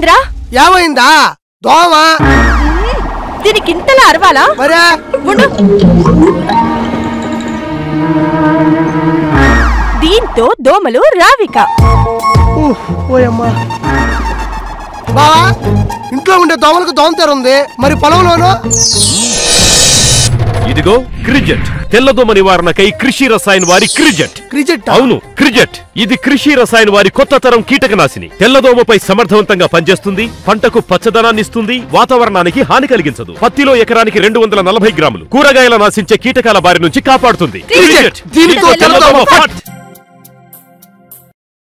ఏమైందిరా? ఏమైందా? దోమ. దీనికి ఇంతలా అరవాలా? మరే దీంతో దోమలు రావిక. ఓయమ్మా బావా, ఇంట్లో ఉండే దోమలకు దోమతెర ఉంది, మరి పొలంలోనూ? ఇదిగో క్రిజెట్, తెల్లదోమ నివారణకై కృషి రసాయన్ వారి క్రిజెట్. క్రిజెట్? అవును, క్రిజెట్. ఇది కృషి రసాయన్ వారి కొత్త తరం కీటకనాశిని. తెల్లదోమపై సమర్థవంతంగా పనిచేస్తుంది, పంటకు పచ్చదనాన్ని ఇస్తుంది, వాతావరణానికి హాని కలిగించదు. పత్తిలో ఎకరానికి 240 గ్రాములు కూరగాయల నాశించే కీటకాల బారి నుంచి కాపాడుతుంది. దీనితో తెల్లదోమ ఫట్.